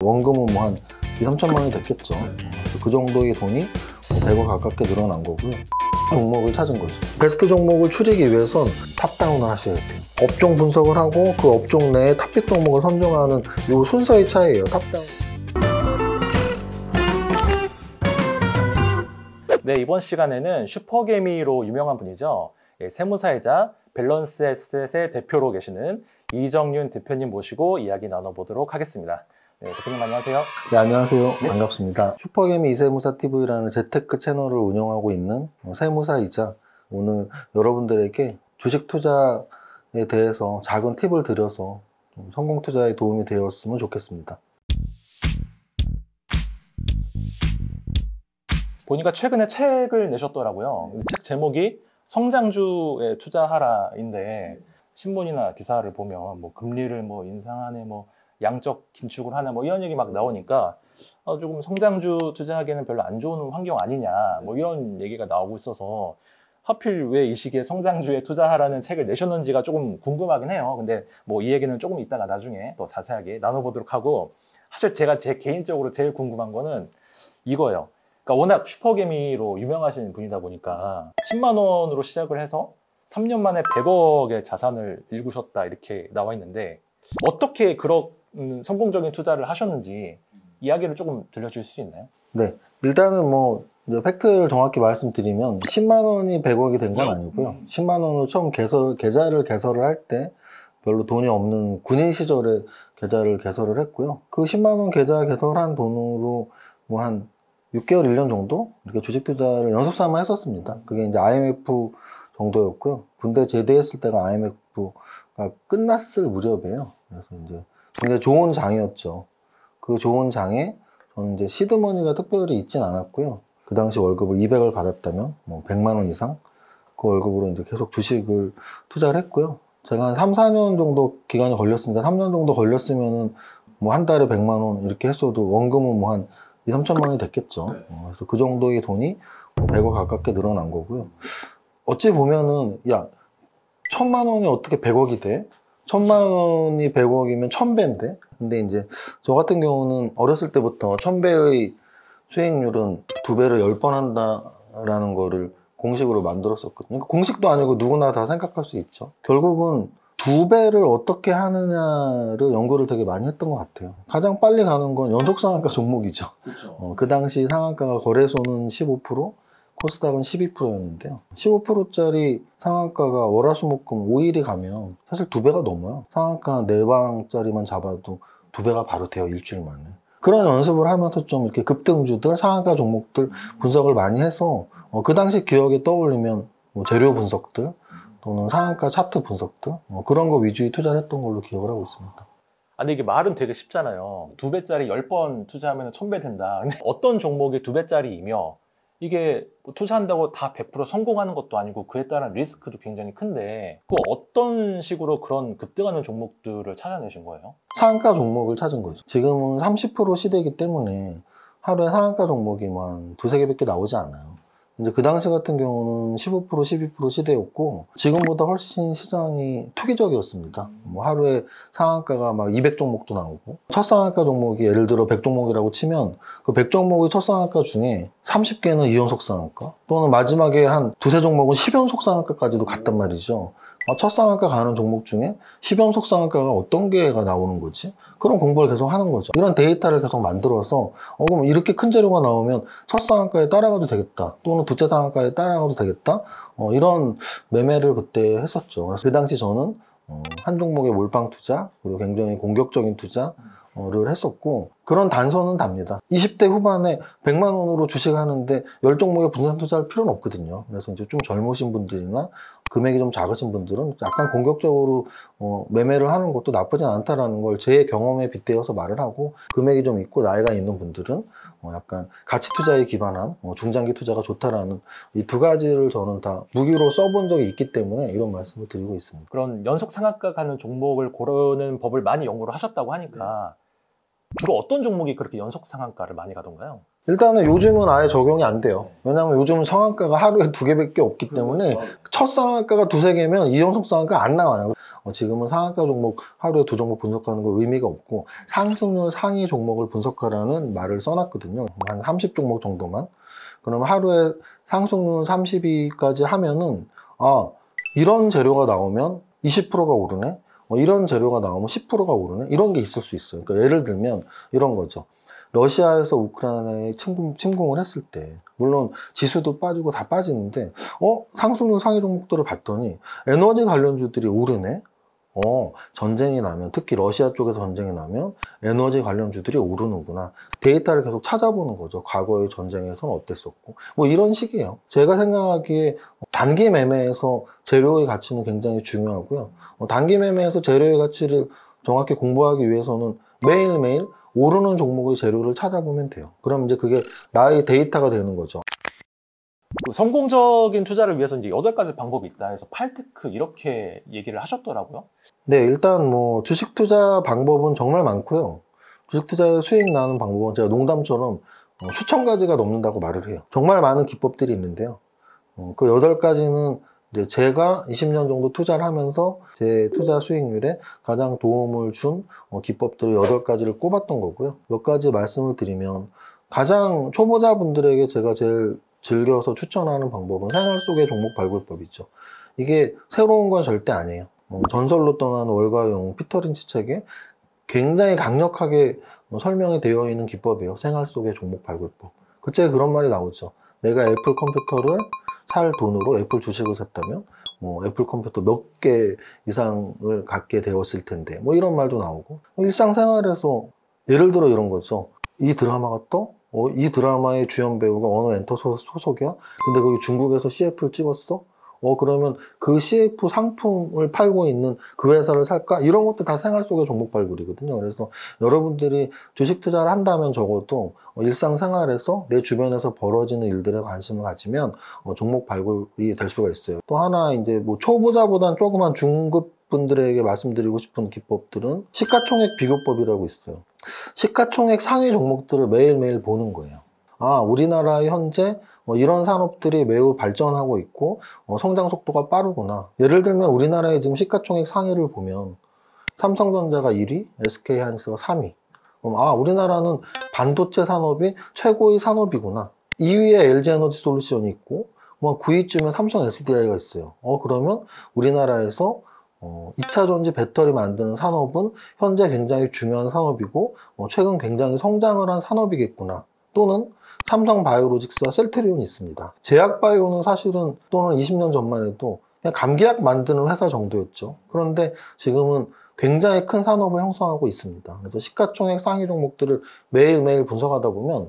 원금은 뭐 한 2, 3천만 원이 됐겠죠. 그 정도의 돈이 100억 가깝게 늘어난 거고요. 종목을 찾은 거죠. 베스트 종목을 추리기 위해선 탑다운을 하셔야 돼요. 업종 분석을 하고 그 업종 내에 탑픽 종목을 선정하는 이 순서의 차이예요. 탑다운. 네, 이번 시간에는 슈퍼개미로 유명한 분이죠. 세무사이자 밸런스에셋의 대표로 계시는 이정윤 대표님 모시고 이야기 나눠보도록 하겠습니다. 네, 대표님 안녕하세요. 네, 안녕하세요. 네. 반갑습니다. 슈퍼개미 이세무사TV라는 재테크 채널을 운영하고 있는 세무사이자 오늘 여러분들에게 주식 투자에 대해서 작은 팁을 드려서 좀 성공 투자에 도움이 되었으면 좋겠습니다. 보니까 최근에 책을 내셨더라고요. 책 제목이 성장주에 투자하라인데 신문이나 기사를 보면 뭐 금리를 뭐 인상하네, 뭐 양적 긴축을 하네, 뭐 이런 얘기 막 나오니까 조금 성장주 투자하기에는 별로 안 좋은 환경 아니냐, 뭐 이런 얘기가 나오고 있어서 하필 왜 이 시기에 성장주에 투자하라는 책을 내셨는지가 조금 궁금하긴 해요. 근데 뭐 이 얘기는 조금 이따가 나중에 더 자세하게 나눠보도록 하고, 사실 제가 제 개인적으로 제일 궁금한 거는 이거예요. 그러니까 워낙 슈퍼개미로 유명하신 분이다 보니까 10만 원으로 시작을 해서 3년 만에 100억의 자산을 일구셨다 이렇게 나와 있는데, 어떻게 그런 성공적인 투자를 하셨는지 이야기를 조금 들려줄 수 있나요? 네, 일단은 뭐 이제 팩트를 정확히 말씀드리면 10만 원이 100억이 된 건 아니고요. 10만 원으로 처음 계좌를 개설을 할 때 별로 돈이 없는 군인 시절에 계좌를 개설을 했고요. 그 10만 원 계좌 개설한 돈으로 뭐 한 6개월, 1년 정도 이렇게 주식 투자를 연습 삼아 했었습니다. 그게 이제 IMF 정도였고요. 군대 제대했을 때가 IMF가 끝났을 무렵이에요. 그래서 이제 굉장히 좋은 장이었죠. 그 좋은 장에 저는 이제 시드머니가 특별히 있진 않았고요. 그 당시 월급을 200을 받았다면 뭐 100만 원 이상 그 월급으로 이제 계속 주식을 투자를 했고요. 제가 한 3, 4년 정도 기간이 걸렸으니까 3년 정도 걸렸으면은 뭐 한 달에 100만 원 이렇게 했어도 원금은 뭐 한 2, 3천만 원이 됐겠죠. 그래서 그 정도의 돈이 100억 가깝게 늘어난 거고요. 어찌 보면은 야 1000만 원이 어떻게 100억이 돼? 1000만 원이 100억이면 1000배인데? 근데 이제 저 같은 경우는 어렸을 때부터 1000배의 수익률은 2배를 10번 한다라는 거를 공식으로 만들었었거든요. 그러니까 공식도 아니고 누구나 다 생각할 수 있죠. 결국은 2배를 어떻게 하느냐를 연구를 되게 많이 했던 것 같아요. 가장 빨리 가는 건 연속상한가 종목이죠. 그렇죠. 그 당시 상한가가 거래소는 15%, 코스닥은 12%였는데요. 15%짜리 상한가가 월화수목금 5일이 가면 사실 2배가 넘어요. 상한가 4방짜리만 잡아도 2배가 바로 돼요, 일주일 만에. 그런 연습을 하면서 좀 이렇게 급등주들, 상한가 종목들 분석을 많이 해서 그 당시 기억에 떠올리면 뭐 재료 분석들 또는 상한가 차트 분석들 그런 거 위주의 투자를 했던 걸로 기억을 하고 있습니다. 근데 이게 말은 되게 쉽잖아요. 2배짜리 10번 투자하면 1000배 된다. 근데 어떤 종목이 2배짜리이며 이게 뭐 투자한다고 다 100% 성공하는 것도 아니고 그에 따른 리스크도 굉장히 큰데, 그 어떤 식으로 그런 급등하는 종목들을 찾아내신 거예요? 상한가 종목을 찾은 거죠. 지금은 30% 시대이기 때문에 하루에 상한가 종목이 뭐 한 두세 개밖에 나오지 않아요. 이제 그 당시 같은 경우는 15%, 12% 시대였고 지금보다 훨씬 시장이 투기적이었습니다. 뭐 하루에 상한가가 막 200종목도 나오고, 첫 상한가 종목이 예를 들어 100종목이라고 치면 그 100종목의 첫 상한가 중에 30개는 2연속 상한가, 또는 마지막에 한 두세 종목은 10연속 상한가까지도 갔단 말이죠. 첫 상한가 가는 종목 중에 10연속 상한가가 어떤 개가 나오는 거지? 그런 공부를 계속 하는 거죠. 이런 데이터를 계속 만들어서 그럼 이렇게 큰 재료가 나오면 첫 상한가에 따라가도 되겠다, 또는 두째 상한가에 따라가도 되겠다, 이런 매매를 그때 했었죠. 그래서 그 당시 저는 한 종목의 몰빵 투자, 그리고 굉장히 공격적인 투자를 했었고, 그런 단서는 답니다. 20대 후반에 100만 원으로 주식하는데 10종목에 분산 투자할 필요는 없거든요. 그래서 이제 좀 젊으신 분들이나 금액이 좀 작으신 분들은 약간 공격적으로 매매를 하는 것도 나쁘진 않다라는 걸 제 경험에 빗대어서 말을 하고, 금액이 좀 있고 나이가 있는 분들은 약간 가치 투자에 기반한 중장기 투자가 좋다라는 이 두 가지를 저는 다 무기로 써본 적이 있기 때문에 이런 말씀을 드리고 있습니다. 그런 연속 상한가 가는 종목을 고르는 법을 많이 연구를 하셨다고 하니까 주로 어떤 종목이 그렇게 연속 상한가를 많이 가던가요? 일단은 요즘은 아예 적용이 안 돼요. 왜냐하면 요즘은 상한가가 하루에 2개밖에 없기 때문에 첫 상한가가 2-3개면 이연속 상한가 안 나와요. 지금은 상한가 종목 하루에 2종목 분석하는 거 의미가 없고 상승률 상위 종목을 분석하라는 말을 써놨거든요. 한 30종목 정도만. 그러면 하루에 상승률 30위까지 하면은 이런 재료가 나오면 20%가 오르네. 이런 재료가 나오면 10%가 오르네. 이런 게 있을 수 있어요. 그러니까 예를 들면 이런 거죠. 러시아에서 우크라이나에 침공을 했을 때 물론 지수도 빠지고 다 빠지는데 상승률 상위 종목들을 봤더니 에너지 관련주들이 오르네. 전쟁이 나면 특히 러시아 쪽에서 전쟁이 나면 에너지 관련주들이 오르는구나. 데이터를 계속 찾아보는 거죠. 과거의 전쟁에서는 어땠었고 뭐 이런 식이에요. 제가 생각하기에 단기 매매에서 재료의 가치는 굉장히 중요하고요. 단기 매매에서 재료의 가치를 정확히 공부하기 위해서는 매일매일 오르는 종목의 재료를 찾아보면 돼요. 그럼 이제 그게 나의 데이터가 되는 거죠. 성공적인 투자를 위해서 이제 8가지 방법이 있다 해서 팔테크 이렇게 얘기를 하셨더라고요. 네, 일단 뭐 주식 투자 방법은 정말 많고요. 주식 투자에 수익 나는 방법은 제가 농담처럼 수천 가지가 넘는다고 말을 해요. 정말 많은 기법들이 있는데요. 그 8가지는 이제 제가 20년 정도 투자를 하면서 제 투자 수익률에 가장 도움을 준 기법들 8가지를 꼽았던 거고요. 몇 가지 말씀을 드리면 가장 초보자분들에게 제가 제일 즐겨서 추천하는 방법은 생활 속의 종목 발굴법이죠. 이게 새로운 건 절대 아니에요. 전설로 떠나는 월가용 피터 린치 책에 굉장히 강력하게 설명이 되어 있는 기법이에요. 생활 속의 종목 발굴법. 그 책에 그런 말이 나오죠. 내가 애플 컴퓨터를 살 돈으로 애플 주식을 샀다면 애플 컴퓨터 몇 개 이상을 갖게 되었을 텐데 이런 말도 나오고 일상생활에서 예를 들어 이런 거죠. 이 드라마가 떠? 이 드라마의 주연 배우가 어느 엔터 소속이야? 근데 거기 중국에서 CF를 찍었어? 그러면 그 CF 상품을 팔고 있는 그 회사를 살까? 이런 것도 다 생활 속의 종목 발굴이거든요. 그래서 여러분들이 주식 투자를 한다면 적어도 일상생활에서 내 주변에서 벌어지는 일들에 관심을 가지면 종목 발굴이 될 수가 있어요. 또 하나 이제 뭐 초보자보단 조그만 중급 분들에게 말씀드리고 싶은 기법들은 시가총액 비교법이라고 있어요. 시가총액 상위 종목들을 매일매일 보는 거예요. 우리나라의 현재 이런 산업들이 매우 발전하고 있고 성장 속도가 빠르구나. 예를 들면 우리나라의 지금 시가총액 상위를 보면 삼성전자가 1위, SK하이닉스가 3위. 우리나라는 반도체 산업이 최고의 산업이구나. 2위에 LG에너지솔루션이 있고 9위쯤에 삼성 SDI가 있어요. 그러면 우리나라에서 2차 전지 배터리 만드는 산업은 현재 굉장히 중요한 산업이고 최근 굉장히 성장을 한 산업이겠구나. 또는 삼성 바이오로직스와 셀트리온이 있습니다. 제약바이오는 사실은 또는 20년 전만 해도 그냥 감기약 만드는 회사 정도였죠. 그런데 지금은 굉장히 큰 산업을 형성하고 있습니다. 그래서 시가총액 상위 종목들을 매일매일 분석하다 보면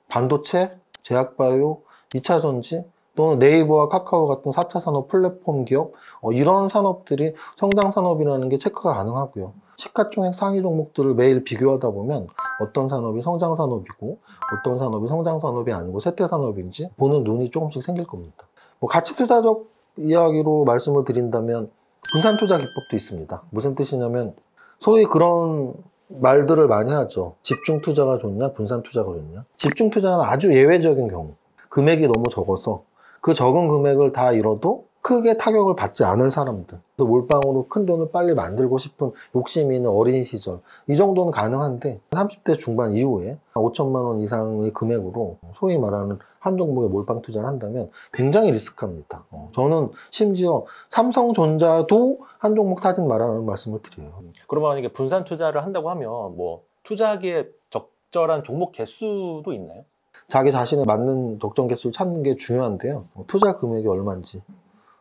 반도체, 제약바이오, 2차 전지 또는 네이버와 카카오 같은 4차 산업 플랫폼 기업 이런 산업들이 성장 산업이라는 게 체크가 가능하고요. 시가총액 상위 종목들을 매일 비교하다 보면 어떤 산업이 성장 산업이고 어떤 산업이 성장 산업이 아니고 쇠퇴 산업인지 보는 눈이 조금씩 생길 겁니다. 가치 투자적 이야기로 말씀을 드린다면 분산 투자 기법도 있습니다. 무슨 뜻이냐면 소위 그런 말들을 많이 하죠. 집중 투자가 좋냐, 분산 투자가 좋냐. 집중 투자는 아주 예외적인 경우 금액이 너무 적어서 그 적은 금액을 다 잃어도 크게 타격을 받지 않을 사람들, 몰빵으로 큰 돈을 빨리 만들고 싶은 욕심이 있는 어린 시절, 이 정도는 가능한데 30대 중반 이후에 5천만 원 이상의 금액으로 소위 말하는 한 종목에 몰빵 투자를 한다면 굉장히 리스크합니다. 저는 심지어 삼성전자도 한 종목 사진 말하는 말씀을 드려요. 그러면 만약에 분산 투자를 한다고 하면 투자하기에 적절한 종목 개수도 있나요? 자기 자신에 맞는 적정 개수를 찾는 게 중요한데요. 투자 금액이 얼마인지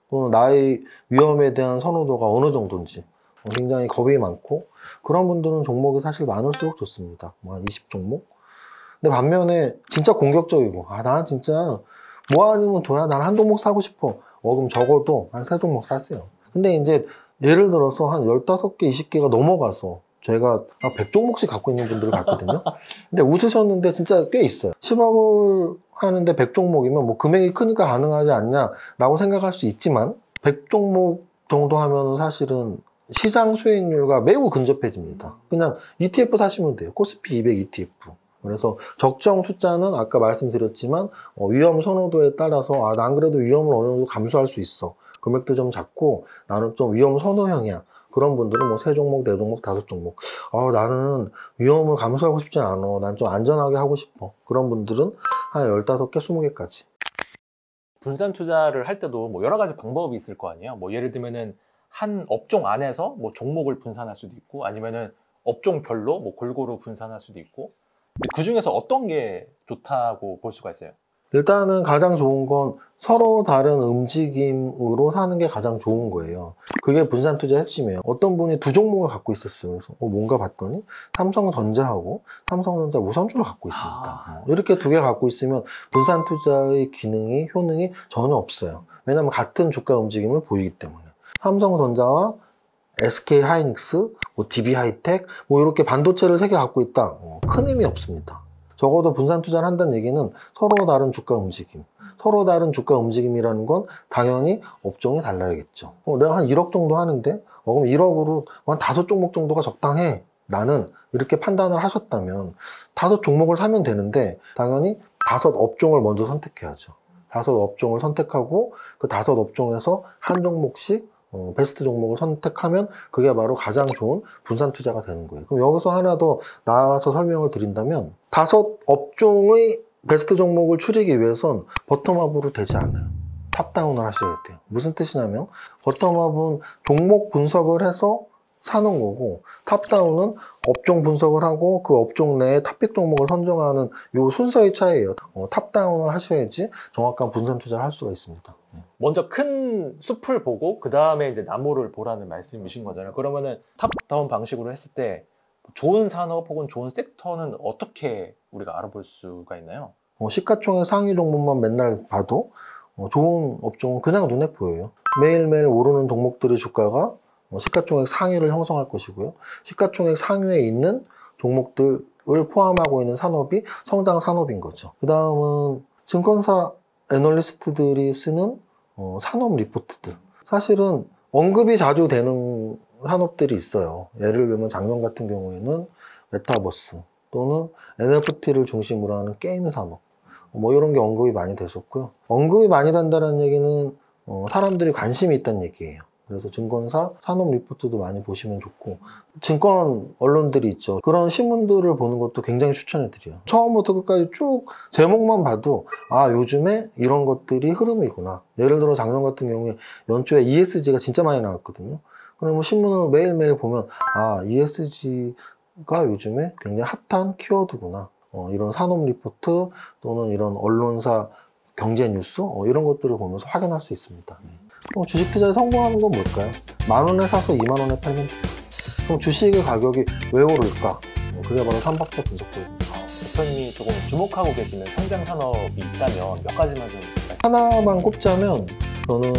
또는 나의 위험에 대한 선호도가 어느 정도인지 굉장히 겁이 많고 그런 분들은 종목이 사실 많을수록 좋습니다. 한 20종목. 근데 반면에 진짜 공격적이고 나는 진짜 뭐 아니면 둬야 나는 한 종목 사고 싶어. 그럼 적어도 한 3종목 사세요. 근데 이제 예를 들어서 한 15개, 20개가 넘어가서 제가 100종목씩 갖고 있는 분들을 봤거든요. 근데 웃으셨는데 진짜 꽤 있어요. 10억을 하는데 100종목이면 금액이 크니까 가능하지 않냐라고 생각할 수 있지만 100종목 정도 하면 사실은 시장 수익률과 매우 근접해집니다. 그냥 ETF 사시면 돼요. 코스피 200 ETF. 그래서 적정 숫자는 아까 말씀드렸지만 위험 선호도에 따라서 난 그래도 위험을 어느 정도 감수할 수 있어. 금액도 좀 작고 나는 좀 위험 선호형이야. 그런 분들은 뭐 3종목, 4종목, 5종목. 나는 위험을 감수하고 싶진 않아. 난 좀 안전하게 하고 싶어. 그런 분들은 한 15개, 20개까지. 분산 투자를 할 때도 뭐 여러 가지 방법이 있을 거 아니에요. 뭐 예를 들면은 한 업종 안에서 뭐 종목을 분산할 수도 있고 아니면은 업종별로 뭐 골고루 분산할 수도 있고 그 중에서 어떤 게 좋다고 볼 수가 있어요? 일단은 가장 좋은 건 서로 다른 움직임으로 사는 게 가장 좋은 거예요. 그게 분산 투자의 핵심이에요. 어떤 분이 2종목을 갖고 있었어요. 그래서 뭔가 봤더니 삼성전자하고 삼성전자 우선주를 갖고 있습니다. 이렇게 2개 갖고 있으면 분산 투자의 기능이, 효능이 전혀 없어요. 왜냐하면 같은 주가 움직임을 보이기 때문에. 삼성전자와 SK 하이닉스, DB 하이텍, 이렇게 반도체를 3개 갖고 있다. 큰 의미 없습니다. 적어도 분산 투자를 한다는 얘기는 서로 다른 주가 움직임. 서로 다른 주가 움직임이라는 건 당연히 업종이 달라야겠죠. 내가 한 1억 정도 하는데, 그럼 1억으로 한 5종목 정도가 적당해. 나는 이렇게 판단을 하셨다면 5종목을 사면 되는데, 당연히 5업종을 먼저 선택해야죠. 5업종을 선택하고 그 5업종에서 한 종목씩 베스트 종목을 선택하면 그게 바로 가장 좋은 분산 투자가 되는 거예요. 그럼 여기서 하나 더 나와서 설명을 드린다면 5업종의 베스트 종목을 추리기 위해선 버텀업으로 되지 않아요. 탑다운을 하셔야 돼요. 무슨 뜻이냐면 버텀업은 종목 분석을 해서 사는 거고 탑다운은 업종 분석을 하고 그 업종 내에 탑픽 종목을 선정하는 요 순서의 차이예요. 탑다운을 하셔야지 정확한 분산 투자를 할 수가 있습니다. 먼저 큰 숲을 보고 그 다음에 이제 나무를 보라는 말씀이신 거잖아요. 그러면은 탑다운 방식으로 했을 때 좋은 산업 혹은 좋은 섹터는 어떻게 우리가 알아볼 수가 있나요? 시가총액 상위 종목만 맨날 봐도 좋은 업종은 그냥 눈에 보여요. 매일매일 오르는 종목들의 주가가 시가총액 상위를 형성할 것이고요. 시가총액 상위에 있는 종목들을 포함하고 있는 산업이 성장 산업인 거죠. 그 다음은 증권사 애널리스트들이 쓰는 산업 리포트들. 사실은 언급이 자주 되는 산업들이 있어요. 예를 들면 작년 같은 경우에는 메타버스 또는 NFT를 중심으로 하는 게임 산업. 이런 게 언급이 많이 됐었고요. 언급이 많이 된다는 얘기는 사람들이 관심이 있다는 얘기예요. 그래서 증권사 산업 리포트도 많이 보시면 좋고 증권 언론들이 있죠. 그런 신문들을 보는 것도 굉장히 추천해드려요. 처음부터 끝까지 쭉 제목만 봐도 요즘에 이런 것들이 흐름이구나. 예를 들어 작년 같은 경우에 연초에 ESG가 진짜 많이 나왔거든요. 그러면 신문을 매일매일 보면 ESG가 요즘에 굉장히 핫한 키워드구나. 이런 산업 리포트 또는 이런 언론사 경제 뉴스 이런 것들을 보면서 확인할 수 있습니다. 주식 투자에 성공하는 건 뭘까요? 10,000원에 사서 20,000원에 팔면 돼요. 그럼 주식의 가격이 왜 오를까? 그게 바로 3박자 분석법입니다. 대표님이 조금 주목하고 계시는 성장 산업이 있다면 몇 가지만 좀 하나만 꼽자면 저는